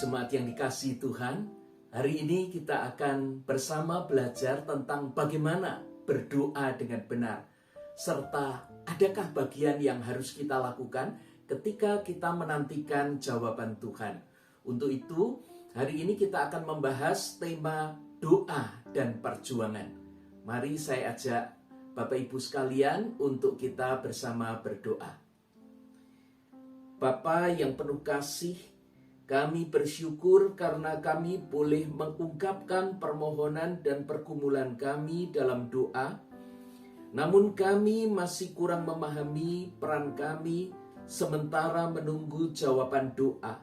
Jemaat yang dikasihi Tuhan, hari ini kita akan bersama belajar tentang bagaimana berdoa dengan benar, serta adakah bagian yang harus kita lakukan ketika kita menantikan jawaban Tuhan. Untuk itu, hari ini kita akan membahas tema doa dan perjuangan. Mari saya ajak Bapak Ibu sekalian untuk kita bersama berdoa. Bapa yang penuh kasih, kami bersyukur karena kami boleh mengungkapkan permohonan dan pergumulan kami dalam doa. Namun kami masih kurang memahami peran kami sementara menunggu jawaban doa.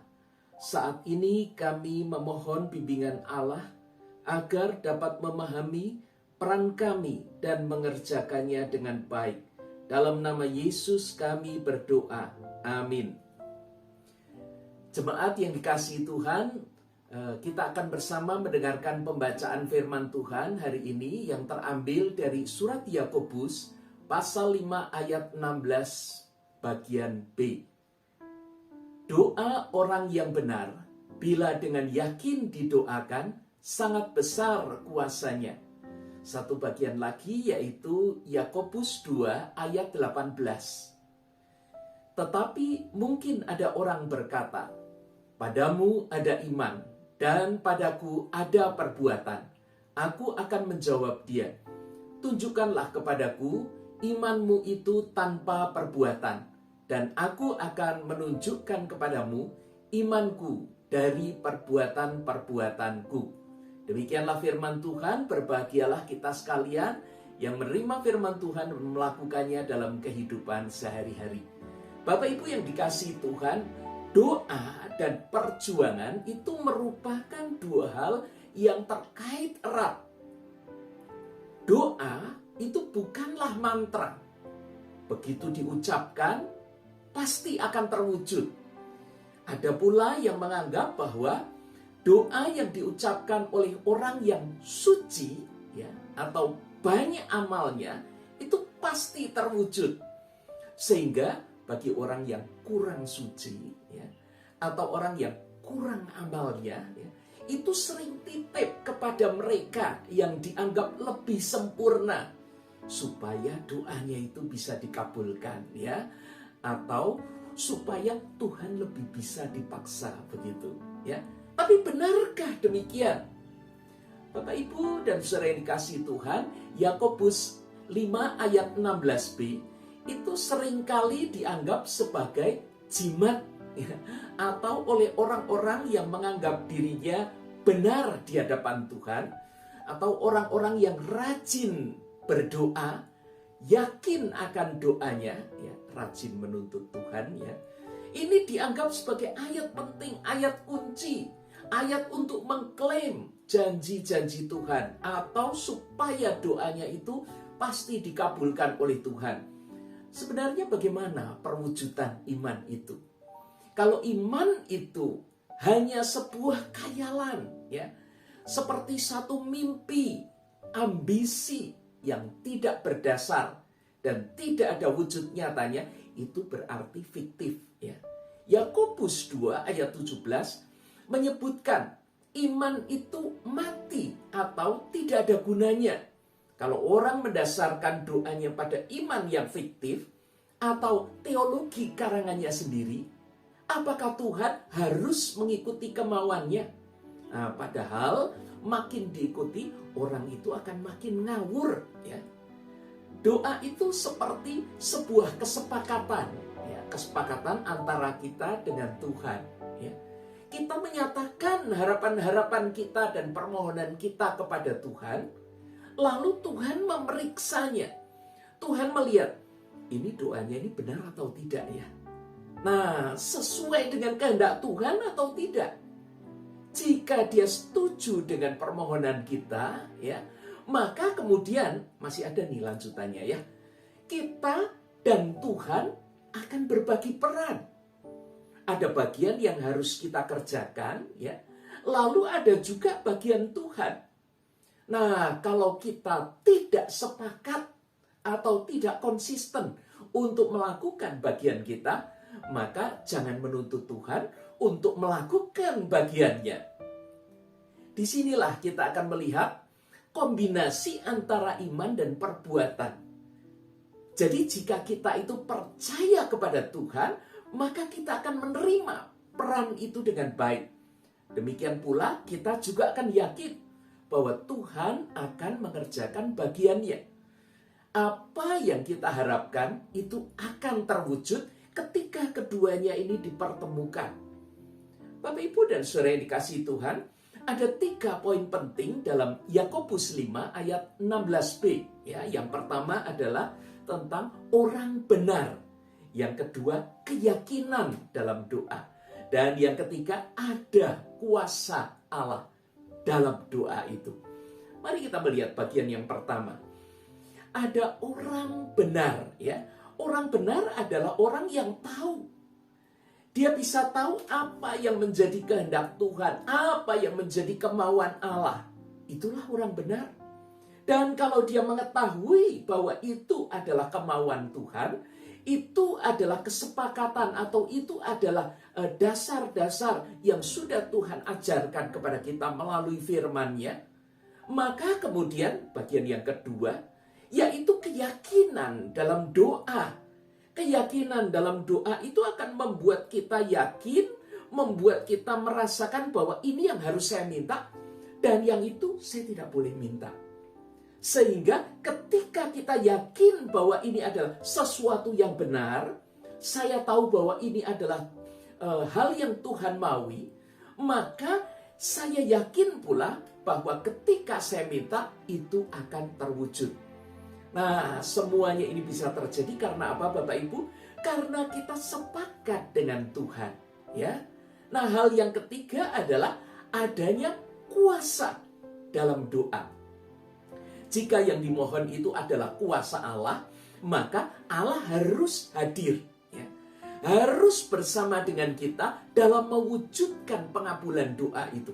Saat ini kami memohon bimbingan Allah agar dapat memahami peran kami dan mengerjakannya dengan baik. Dalam nama Yesus kami berdoa. Amin. Jemaat yang dikasihi Tuhan, kita akan bersama mendengarkan pembacaan firman Tuhan hari ini yang terambil dari surat Yakobus pasal 5 ayat 16 bagian B. Doa orang yang benar bila dengan yakin didoakan sangat besar kuasanya. Satu bagian lagi yaitu Yakobus 2 ayat 18. Tetapi mungkin ada orang berkata, padamu ada iman dan padaku ada perbuatan. Aku akan menjawab dia, tunjukkanlah kepadaku imanmu itu tanpa perbuatan, dan aku akan menunjukkan kepadamu imanku dari perbuatan-perbuatanku. Demikianlah firman Tuhan. Berbahagialah kita sekalian yang menerima firman Tuhan dan melakukannya dalam kehidupan sehari-hari. Bapak Ibu yang dikasihi Tuhan, doa dan perjuangan itu merupakan dua hal yang terkait erat. Doa itu bukanlah mantra. Begitu diucapkan, pasti akan terwujud. Ada pula yang menganggap bahwa doa yang diucapkan oleh orang yang suci, ya, atau banyak amalnya, itu pasti terwujud. Sehingga bagi orang yang kurang suci, ya, atau orang yang kurang amalnya, ya, itu sering titip kepada mereka yang dianggap lebih sempurna supaya doanya itu bisa dikabulkan, ya, atau supaya Tuhan lebih bisa dipaksa begitu, ya. Tapi benarkah demikian? Bapak Ibu dan saudara yang dikasihi Tuhan, Yakobus 5 ayat 16b itu seringkali dianggap sebagai jimat, ya, atau oleh orang-orang yang menganggap dirinya benar di hadapan Tuhan, atau orang-orang yang rajin berdoa, yakin akan doanya, ya, rajin menuntut Tuhan, ya. Ini dianggap sebagai ayat penting, ayat kunci, ayat untuk mengklaim janji-janji Tuhan, atau supaya doanya itu pasti dikabulkan oleh Tuhan. Sebenarnya bagaimana perwujudan iman itu? Kalau iman itu hanya sebuah khayalan, ya, seperti satu mimpi, ambisi yang tidak berdasar dan tidak ada wujud nyatanya, itu berarti fiktif, ya. Yakobus 2 ayat 17 menyebutkan iman itu mati atau tidak ada gunanya. Kalau orang mendasarkan doanya pada iman yang fiktif atau teologi karangannya sendiri, apakah Tuhan harus mengikuti kemauannya? Nah, padahal makin diikuti, orang itu akan makin ngawur, ya. Doa itu seperti sebuah kesepakatan, ya, kesepakatan antara kita dengan Tuhan, ya. Kita menyatakan harapan-harapan kita dan permohonan kita kepada Tuhan, lalu Tuhan memeriksanya. Tuhan melihat, ini doanya ini benar atau tidak, ya. Nah, sesuai dengan kehendak Tuhan atau tidak. Jika dia setuju dengan permohonan kita, ya, maka kemudian masih ada nih lanjutannya, ya. Kita dan Tuhan akan berbagi peran. Ada bagian yang harus kita kerjakan, ya. Lalu ada juga bagian Tuhan. Nah, kalau kita tidak sepakat atau tidak konsisten untuk melakukan bagian kita, maka jangan menuntut Tuhan untuk melakukan bagiannya. Disinilah kita akan melihat kombinasi antara iman dan perbuatan. Jadi jika kita itu percaya kepada Tuhan, maka kita akan menerima peran itu dengan baik. Demikian pula kita juga akan yakin bahwa Tuhan akan mengerjakan bagiannya. Apa yang kita harapkan itu akan terwujud ketika keduanya ini dipertemukan. Bapak, Ibu, dan saudara yang dikasihi Tuhan, ada 3 poin penting dalam Yakobus 5 ayat 16b. Ya, yang pertama adalah tentang orang benar. Yang kedua, keyakinan dalam doa. Dan yang ketiga, ada kuasa Allah dalam doa itu. Mari kita melihat bagian yang pertama. Ada orang benar, ya. Orang benar adalah orang yang tahu. Dia bisa tahu apa yang menjadi kehendak Tuhan, apa yang menjadi kemauan Allah. Itulah orang benar. Dan kalau dia mengetahui bahwa itu adalah kemauan Tuhan, itu adalah kesepakatan atau itu adalah dasar-dasar yang sudah Tuhan ajarkan kepada kita melalui firman-Nya, maka kemudian bagian yang kedua, yaitu keyakinan dalam doa. Keyakinan dalam doa itu akan membuat kita yakin, membuat kita merasakan bahwa ini yang harus saya minta, dan yang itu saya tidak boleh minta. Sehingga ketika kita yakin bahwa ini adalah sesuatu yang benar, saya tahu bahwa ini adalah hal yang Tuhan maui, maka saya yakin pula bahwa ketika saya minta, itu akan terwujud. Nah, semuanya ini bisa terjadi karena apa, Bapak Ibu? Karena kita sepakat dengan Tuhan, ya. Nah, hal yang ketiga adalah adanya kuasa dalam doa. Jika yang dimohon itu adalah kuasa Allah, maka Allah harus hadir, ya. Harus bersama dengan kita dalam mewujudkan pengabulan doa itu.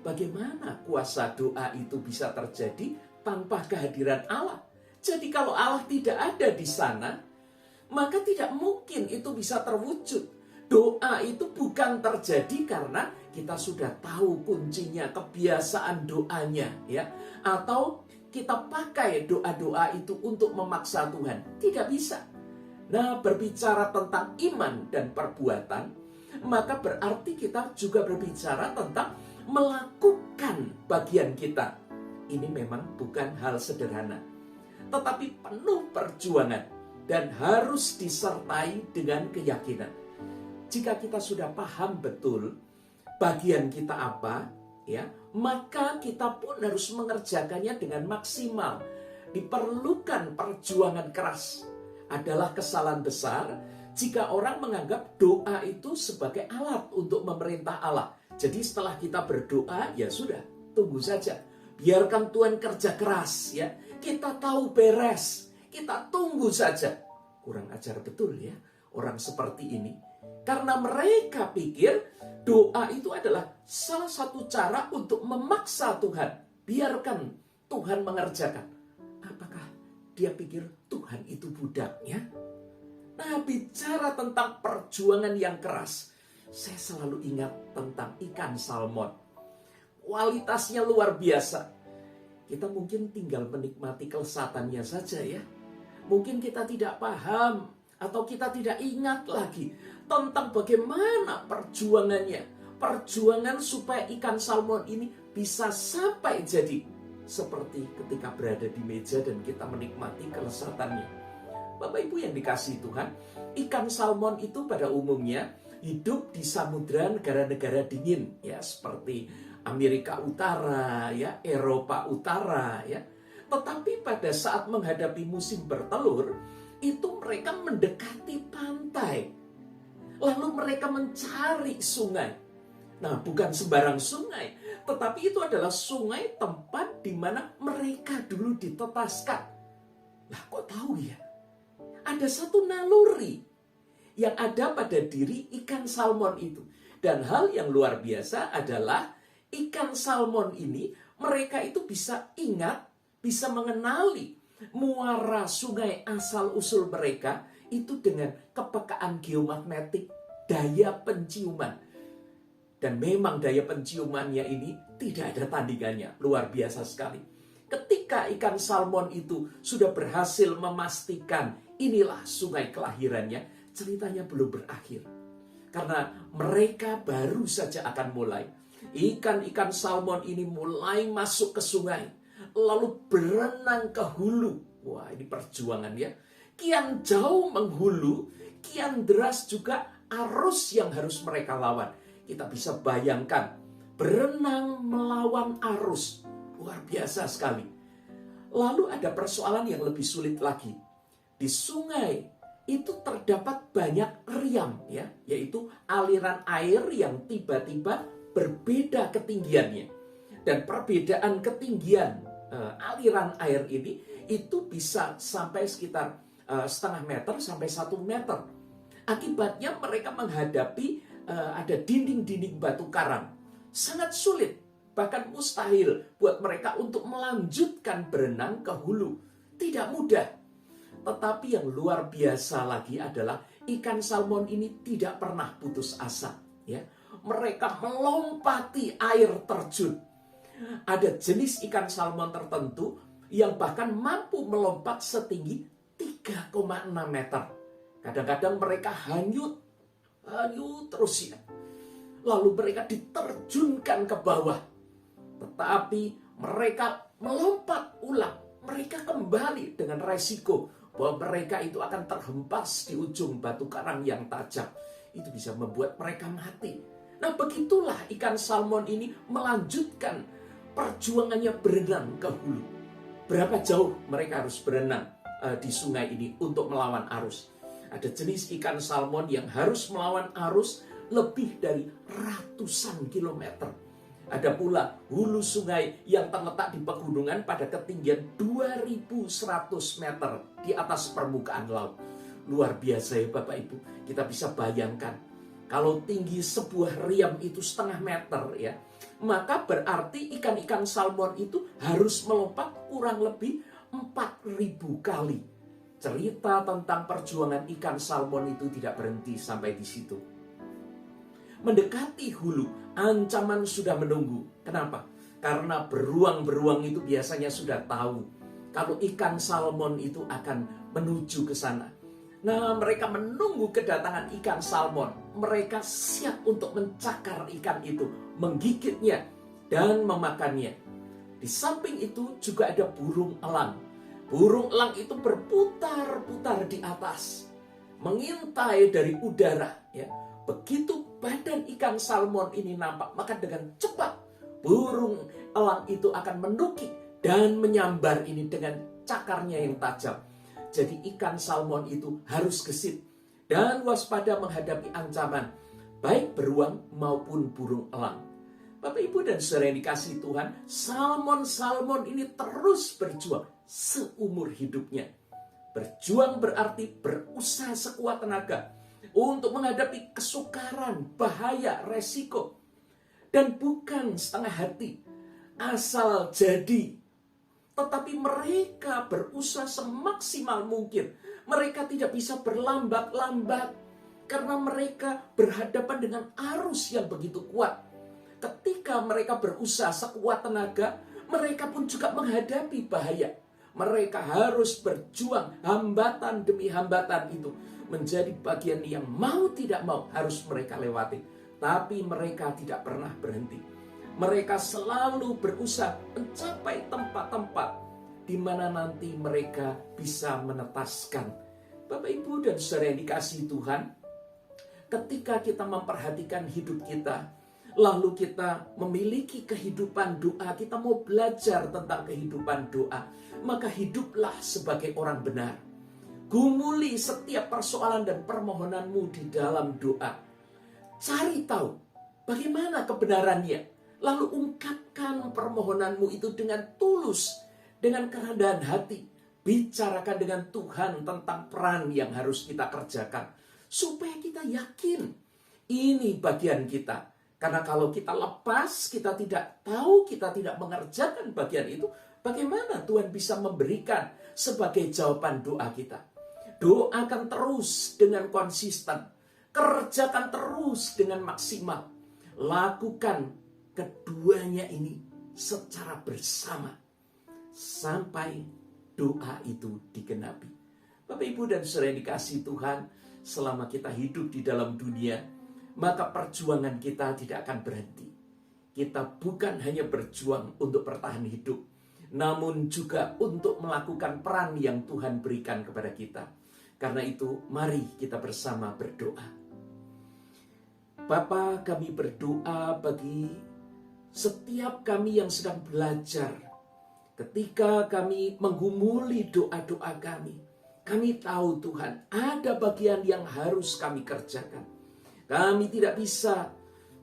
Bagaimana kuasa doa itu bisa terjadi tanpa kehadiran Allah? Jadi kalau Allah tidak ada di sana, maka tidak mungkin itu bisa terwujud. Doa itu bukan terjadi karena kita sudah tahu kuncinya, kebiasaan doanya, ya, atau kita pakai doa-doa itu untuk memaksa Tuhan. Tidak bisa. Nah, berbicara tentang iman dan perbuatan, maka berarti kita juga berbicara tentang melakukan bagian kita. Ini memang bukan hal sederhana, tetapi penuh perjuangan dan harus disertai dengan keyakinan. Jika kita sudah paham betul bagian kita apa, ya, maka kita pun harus mengerjakannya dengan maksimal. Diperlukan perjuangan keras. Adalah kesalahan besar jika orang menganggap doa itu sebagai alat untuk memerintah Allah. Jadi setelah kita berdoa, ya sudah, tunggu saja. Biarkan Tuhan kerja keras, ya. Kita tahu beres, kita tunggu saja. Kurang ajar betul, ya, orang seperti ini. Karena mereka pikir doa itu adalah salah satu cara untuk memaksa Tuhan. Biarkan Tuhan mengerjakan. Apakah dia pikir Tuhan itu budaknya? Nah, bicara tentang perjuangan yang keras, saya selalu ingat tentang ikan salmon. Kualitasnya luar biasa. Kita mungkin tinggal menikmati kelezatannya saja, ya. Mungkin kita tidak paham atau kita tidak ingat lagi tentang bagaimana perjuangannya. Perjuangan supaya ikan salmon ini bisa sampai jadi seperti ketika berada di meja dan kita menikmati kelezatannya. Bapak Ibu yang dikasihi Tuhan, ikan salmon itu pada umumnya hidup di samudra negara-negara dingin, ya, seperti Amerika Utara, ya, Eropa Utara, ya. Tetapi pada saat menghadapi musim bertelur, itu mereka mendekati pantai. Lalu mereka mencari sungai. Nah, bukan sembarang sungai, tetapi itu adalah sungai tempat di mana mereka dulu ditetaskan. Lah, kok tahu ya? Ada satu naluri yang ada pada diri ikan salmon itu. Dan hal yang luar biasa adalah ikan salmon ini, mereka itu bisa ingat, bisa mengenali muara sungai asal-usul mereka itu dengan kepekaan geomagnetik, daya penciuman. Dan memang daya penciumannya ini tidak ada tandingannya, luar biasa sekali. Ketika ikan salmon itu sudah berhasil memastikan inilah sungai kelahirannya, ceritanya belum berakhir. Karena mereka baru saja akan mulai. Ikan-ikan salmon ini mulai masuk ke sungai, lalu berenang ke hulu. Wah, ini perjuangan ya. Kian jauh menghulu, kian deras juga arus yang harus mereka lawan. Kita bisa bayangkan, berenang melawan arus. Luar biasa sekali. Lalu ada persoalan yang lebih sulit lagi. Di sungai itu terdapat banyak riam, ya, yaitu aliran air yang tiba-tiba berbeda ketinggiannya. Dan perbedaan ketinggian aliran air ini itu bisa sampai sekitar setengah meter sampai 1 meter. Akibatnya mereka menghadapi ada dinding-dinding batu karang. Sangat sulit, bahkan mustahil buat mereka untuk melanjutkan berenang ke hulu. Tidak mudah. Tetapi yang luar biasa lagi adalah ikan salmon ini tidak pernah putus asa. Ya, mereka melompati air terjun. Ada jenis ikan salmon tertentu yang bahkan mampu melompat setinggi 3,6 meter. Kadang-kadang mereka hanyut terus ya. Lalu mereka diterjunkan ke bawah. Tetapi mereka melompat ulang. Mereka kembali dengan resiko bahwa mereka itu akan terhempas di ujung batu karang yang tajam. Itu bisa membuat mereka mati. Nah, begitulah ikan salmon ini melanjutkan perjuangannya berenang ke hulu. Berapa jauh mereka harus berenang di sungai ini untuk melawan arus? Ada jenis ikan salmon yang harus melawan arus lebih dari ratusan kilometer. Ada pula hulu sungai yang terletak di pegunungan pada ketinggian 2100 meter di atas permukaan laut. Luar biasa ya Bapak Ibu. Kita bisa bayangkan, kalau tinggi sebuah riam itu setengah meter ya, maka berarti ikan-ikan salmon itu harus melompat kurang lebih 4000 kali. Cerita tentang perjuangan ikan salmon itu tidak berhenti sampai di situ. Mendekati hulu, ancaman sudah menunggu. Kenapa? Karena beruang-beruang itu biasanya sudah tahu kalau ikan salmon itu akan menuju ke sana. Nah, mereka menunggu kedatangan ikan salmon. Mereka siap untuk mencakar ikan itu, menggigitnya, dan memakannya. Di samping itu juga ada burung elang. Burung elang itu berputar-putar di atas, mengintai dari udara. Ya. Begitu badan ikan salmon ini nampak, maka dengan cepat burung elang itu akan menukik dan menyambar ini dengan cakarnya yang tajam. Jadi ikan salmon itu harus gesit dan waspada menghadapi ancaman, baik beruang maupun burung elang. Bapak, Ibu, dan saudara yang dikasihi Tuhan, salmon-salmon ini terus berjuang seumur hidupnya. Berjuang berarti berusaha sekuat tenaga untuk menghadapi kesukaran, bahaya, resiko. Dan bukan setengah hati, asal jadi. Tetapi mereka berusaha semaksimal mungkin. Mereka tidak bisa berlambat-lambat karena mereka berhadapan dengan arus yang begitu kuat. Ketika mereka berusaha sekuat tenaga, mereka pun juga menghadapi bahaya. Mereka harus berjuang hambatan demi hambatan itu. Menjadi bagian yang mau tidak mau harus mereka lewati. Tapi mereka tidak pernah berhenti. Mereka selalu berusaha mencapai tempat-tempat di mana nanti mereka bisa menetaskan. Bapak, Ibu, dan saudara yang dikasihi Tuhan, ketika kita memperhatikan hidup kita, lalu kita memiliki kehidupan doa, kita mau belajar tentang kehidupan doa, maka hiduplah sebagai orang benar. Gumuli setiap persoalan dan permohonanmu di dalam doa. Cari tahu bagaimana kebenarannya. Lalu ungkapkan permohonanmu itu dengan tulus, dengan kerendahan hati. Bicarakan dengan Tuhan tentang peran yang harus kita kerjakan. Supaya kita yakin ini bagian kita. Karena kalau kita lepas, kita tidak tahu, kita tidak mengerjakan bagian itu, bagaimana Tuhan bisa memberikan sebagai jawaban doa kita? Doakan terus dengan konsisten. Kerjakan terus dengan maksimal. lakukan keduanya ini secara bersama sampai doa itu digenapi. Bapak, Ibu, dan saudara yang dikasihi Tuhan, selama kita hidup di dalam dunia, maka perjuangan kita tidak akan berhenti. Kita bukan hanya berjuang untuk bertahan hidup, namun juga untuk melakukan peran yang Tuhan berikan kepada kita. Karena itu, mari kita bersama berdoa. Bapa, kami berdoa bagi setiap kami yang sedang belajar. Ketika kami menggumuli doa-doa kami tahu Tuhan, ada bagian yang harus kami kerjakan. Kami tidak bisa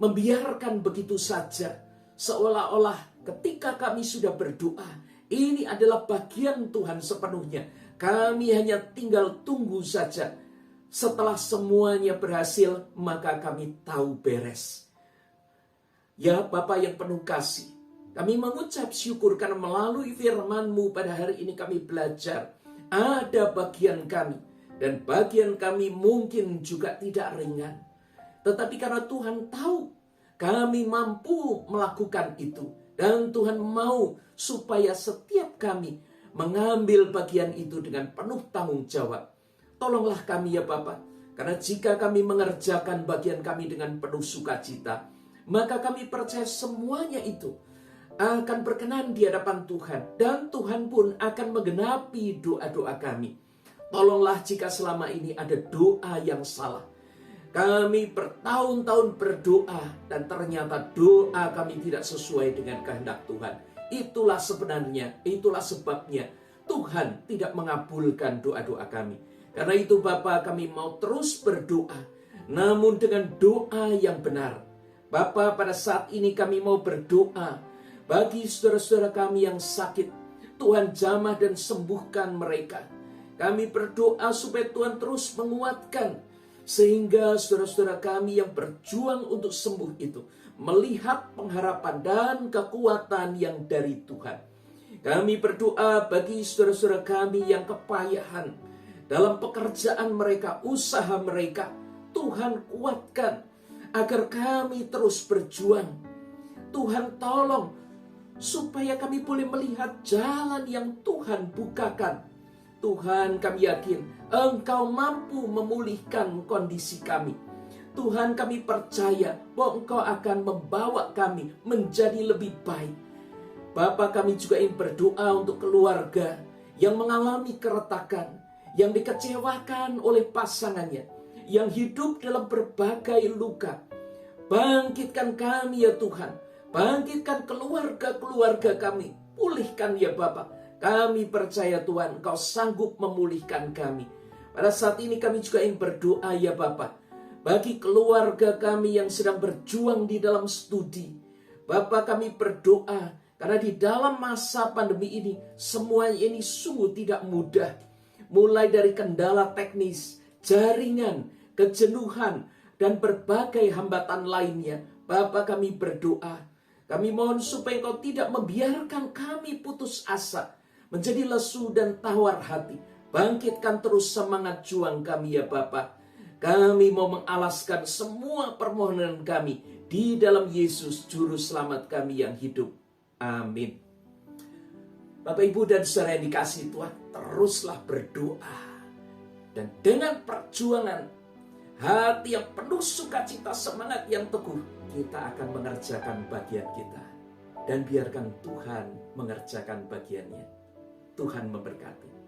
membiarkan begitu saja, seolah-olah ketika kami sudah berdoa, ini adalah bagian Tuhan sepenuhnya. Kami hanya tinggal tunggu saja. Setelah semuanya berhasil, maka kami tahu beres. Ya Bapa yang penuh kasih, kami mengucap syukur karena melalui firman-Mu pada hari ini kami belajar. Ada bagian kami, dan bagian kami mungkin juga tidak ringan. Tetapi karena Tuhan tahu kami mampu melakukan itu, dan Tuhan mau supaya setiap kami mengambil bagian itu dengan penuh tanggung jawab. Tolonglah kami ya Bapa, karena jika kami mengerjakan bagian kami dengan penuh sukacita, maka kami percaya semuanya itu akan berkenan di hadapan Tuhan, dan Tuhan pun akan menggenapi doa-doa kami. Tolonglah jika selama ini ada doa yang salah. Kami bertahun-tahun berdoa dan ternyata doa kami tidak sesuai dengan kehendak Tuhan. Itulah sebenarnya, itulah sebabnya Tuhan tidak mengabulkan doa-doa kami. Karena itu Bapa, kami mau terus berdoa, namun dengan doa yang benar. Bapa, pada saat ini kami mau berdoa bagi saudara-saudara kami yang sakit. Tuhan jamah dan sembuhkan mereka. Kami berdoa supaya Tuhan terus menguatkan, sehingga saudara-saudara kami yang berjuang untuk sembuh itu melihat pengharapan dan kekuatan yang dari Tuhan. Kami berdoa bagi saudara-saudara kami yang kepayahan dalam pekerjaan mereka, usaha mereka. Tuhan kuatkan agar kami terus berjuang. Tuhan tolong supaya kami boleh melihat jalan yang Tuhan bukakan. Tuhan, kami yakin Engkau mampu memulihkan kondisi kami. Tuhan, kami percaya bahwa Engkau akan membawa kami menjadi lebih baik. Bapa, kami juga ingin berdoa untuk keluarga yang mengalami keretakan, yang dikecewakan oleh pasangannya, yang hidup dalam berbagai luka. Bangkitkan kami ya Tuhan. Bangkitkan keluarga-keluarga kami. Pulihkan ya Bapa. Kami percaya Tuhan, Engkau sanggup memulihkan kami. Pada saat ini kami juga ingin berdoa ya Bapa, bagi keluarga kami yang sedang berjuang di dalam studi. Bapa, kami berdoa karena di dalam masa pandemi ini, semuanya ini sungguh tidak mudah. Mulai dari kendala teknis, jaringan, kejenuhan, dan berbagai hambatan lainnya. Bapa, kami berdoa. Kami mohon supaya Engkau tidak membiarkan kami putus asa, menjadi lesu dan tawar hati. Bangkitkan terus semangat juang kami ya Bapa. Kami mau mengalaskan semua permohonan kami di dalam Yesus Juru Selamat kami yang hidup. Amin. Bapak, Ibu, dan saudara yang dikasihi Tuhan, teruslah berdoa. Dan dengan perjuangan, hati yang penuh sukacita, semangat yang teguh, kita akan mengerjakan bagian kita. Dan biarkan Tuhan mengerjakan bagiannya. Tuhan memberkati.